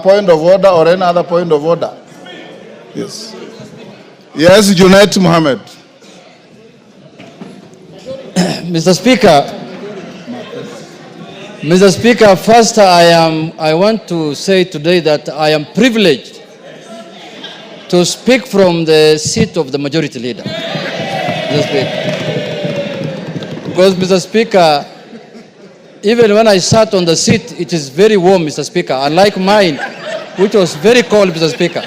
Point of order or any other point of order? Yes. Yes, Junet Mohamed. Mr. Speaker, first I want to say today that I am privileged to speak from the seat of the majority leader. Mr. Speaker. Because, Mr. Speaker, even when I sat on the seat, it is very warm, Mr. Speaker, unlike mine, which was very cold, Mr. Speaker.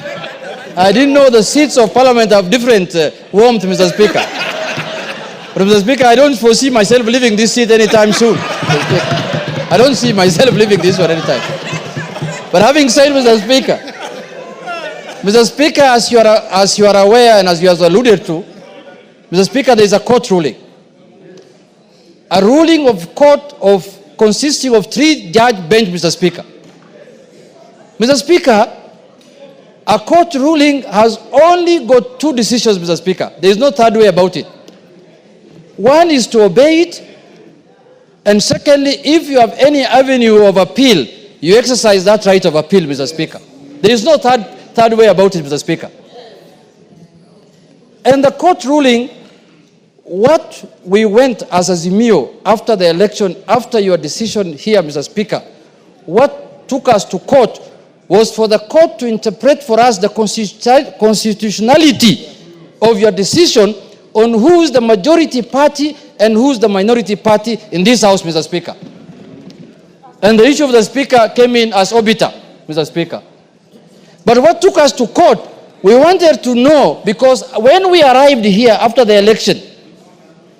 I didn't know the seats of Parliament have different warmth, Mr. Speaker. But, Mr. Speaker, I don't foresee myself leaving this seat anytime soon. I don't see myself leaving this one anytime. But having said, Mr. Speaker, as you are aware and as you have alluded to, Mr. Speaker, there is a court ruling. A ruling of court consisting of 3-judge bench, Mr. Speaker. Mr. Speaker, a court ruling has only got 2 decisions, Mr. Speaker. There is no third way about it. One is to obey it, and secondly, if you have any avenue of appeal, you exercise that right of appeal, Mr. Speaker. There is no third way about it, Mr. Speaker. And the court ruling, what we went as Azimio after the election, after your decision here, Mr. Speaker, what took us to court was for the court to interpret for us the constitutionality of your decision on who's the majority party and who's the minority party in this House, Mr. Speaker. And the issue of the Speaker came in as obiter, Mr. Speaker. But what took us to court, we wanted to know, because when we arrived here after the election,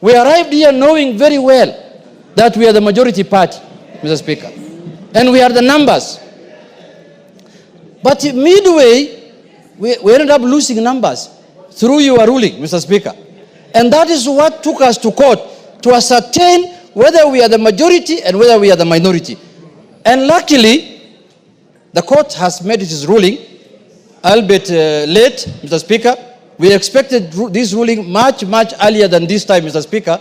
we arrived here knowing very well that we are the majority party, Mr. Speaker. And we are the numbers. But midway, we ended up losing numbers through your ruling, Mr. Speaker. And that is what took us to court, to ascertain whether we are the majority and whether we are the minority. And luckily, the court has made its ruling, albeit late, Mr. Speaker. We expected this ruling much earlier than this time, Mr. Speaker.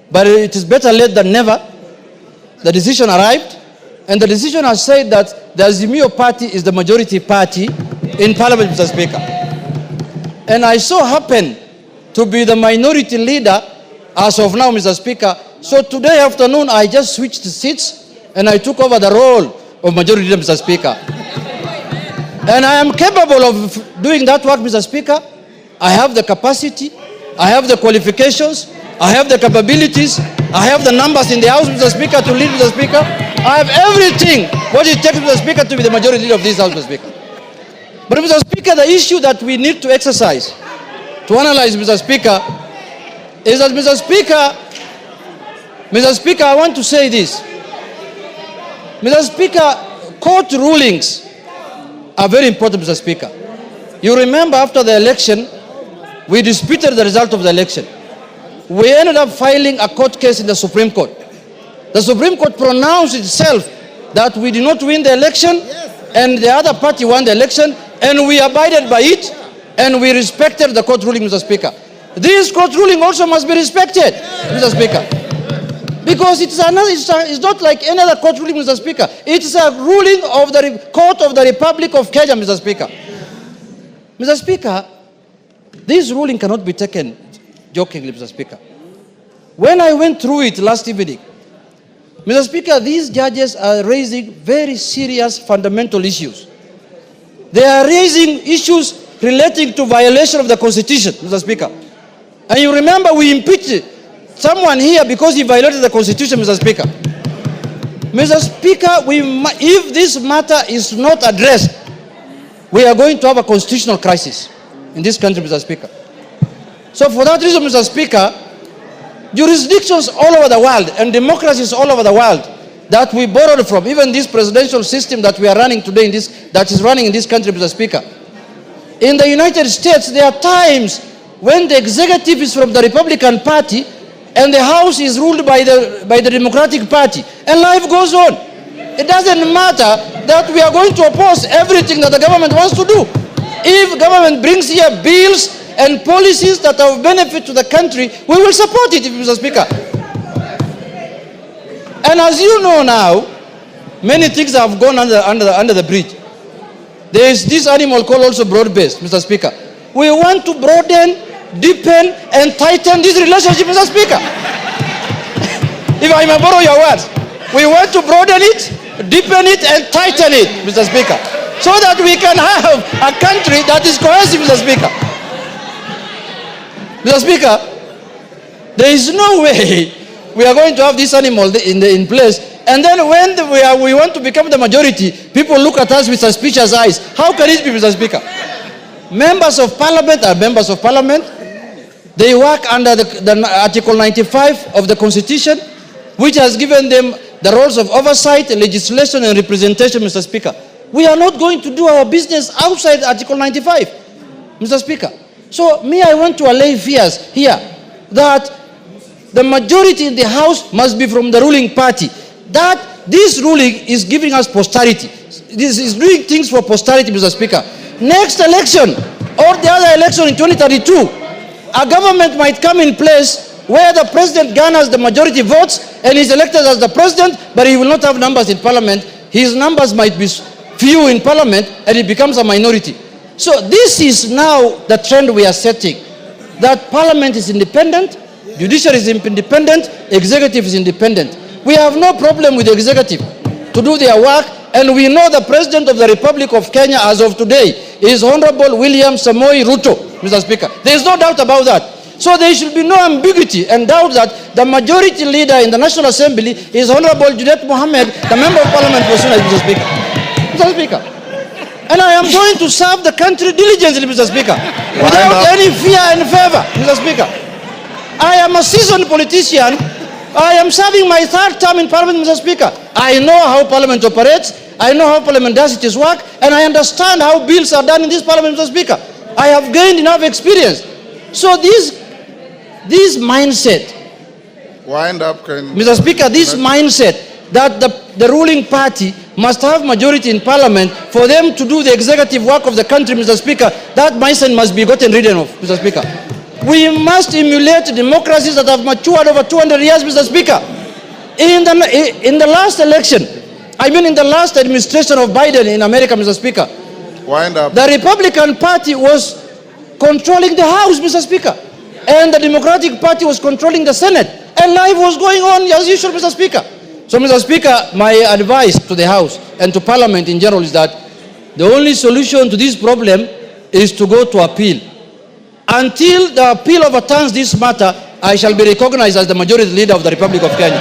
But it is better late than never. The decision arrived, and the decision has said that the Azimio party is the majority party in Parliament, Mr. Speaker. And I so happen to be the minority leader as of now, Mr. Speaker. So today afternoon, I just switched seats and I took over the role of majority leader, Mr. Speaker. And I am capable of doing that work, Mr. Speaker. I have the capacity, I have the qualifications, I have the capabilities, I have the numbers in the House, Mr. Speaker, to lead, Mr. Speaker. I have everything what it takes, Mr. Speaker, to be the majority leader of this House, Mr. Speaker. But, Mr. Speaker, the issue that we need to exercise, to analyze, Mr. Speaker, is that, Mr. Speaker, I want to say this. Mr. Speaker, court rulings are very important, Mr. Speaker. You remember after the election, we disputed the result of the election. We ended up filing a court case in the Supreme Court. The Supreme Court pronounced itself that we did not win the election, and the other party won the election, and we abided by it, and we respected the court ruling, Mr. Speaker. This court ruling also must be respected, Mr. Speaker. Because it's not like any other court ruling, Mr. Speaker. It's a ruling of the Court of the Republic of Kenya, Mr. Speaker. Mr. Speaker, this ruling cannot be taken jokingly, Mr. Speaker. When I went through it last evening, Mr. Speaker, these judges are raising very serious fundamental issues. They are raising issues relating to violation of the Constitution, Mr. Speaker. And you remember we impeached someone here because he violated the Constitution, Mr. Speaker. Mr. Speaker, if this matter is not addressed, we are going to have a constitutional crisis in this country, Mr. Speaker. So for that reason, Mr. Speaker, jurisdictions all over the world and democracies all over the world that we borrowed from, even this presidential system that we are running today that is running in this country, Mr. Speaker. In the United States, there are times when the executive is from the Republican Party and the House is ruled by the Democratic Party, and life goes on. It doesn't matter that we are going to oppose everything that the government wants to do. If government brings here bills and policies that are of benefit to the country, we will support it, Mr. Speaker. And as you know now, many things have gone under the bridge. There is this animal called also broad-based, Mr. Speaker. We want to broaden, deepen, and tighten this relationship, Mr. Speaker. If I may borrow your words, we want to broaden it, deepen it, and tighten it, Mr. Speaker, so that we can have a country that is cohesive, Mr. Speaker. Mr. Speaker, there is no way we are going to have this animal in place, and then when we want to become the majority, people look at us with suspicious eyes. How can it be, Mr. Speaker? Members of Parliament are members of Parliament. They work under the Article 95 of the Constitution, which has given them the roles of oversight, legislation, and representation, Mr. Speaker. We are not going to do our business outside Article 95, Mr. Speaker. So, I want to allay fears here that the majority in the House must be from the ruling party. That this ruling is giving us posterity. This is doing things for posterity, Mr. Speaker. Next election, or the other election in 2032, a government might come in place where the president garners the majority votes and is elected as the president, but he will not have numbers in Parliament. His numbers might be few in Parliament, and he becomes a minority. So this is now the trend we are setting, that Parliament is independent, judiciary is independent, executive is independent. We have no problem with the executive to do their work, and we know the President of the Republic of Kenya as of today is Honorable William Samoei Ruto, Mr. Speaker. There is no doubt about that. So there should be no ambiguity and doubt that the majority leader in the National Assembly is Honorable Junet Mohamed, the Member of Parliament for Junet, Mr. Speaker. Mr. Speaker. And I am going to serve the country diligently, Mr. Speaker, without any fear and favor, Mr. Speaker. I am a seasoned politician. I am serving my third term in Parliament, Mr. Speaker. I know how Parliament operates. I know how Parliament does its work. And I understand how bills are done in this Parliament, Mr. Speaker. I have gained enough experience. So this mindset, wind up, Mr. Speaker, this mindset that the ruling party must have majority in Parliament for them to do the executive work of the country, Mr. Speaker, that mindset must be gotten rid of, Mr. Speaker. We must emulate democracies that have matured over 200 years, Mr. Speaker. In the last election, in the last administration of Biden in America, Mr. Speaker, wind up. The Republican Party was controlling the House, Mr. Speaker, and the Democratic Party was controlling the Senate, and life was going on as usual, Mr. Speaker. So, Mr. Speaker, my advice to the House and to Parliament in general is that the only solution to this problem is to go to appeal. Until the appeal overturns this matter, I shall be recognized as the majority leader of the Republic of Kenya.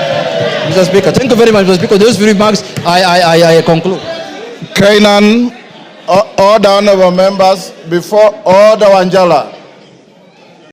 Mr. Speaker, thank you very much, Mr. Speaker. Those few remarks, I conclude. Kainan, order, honorable members, before Order Wanjala.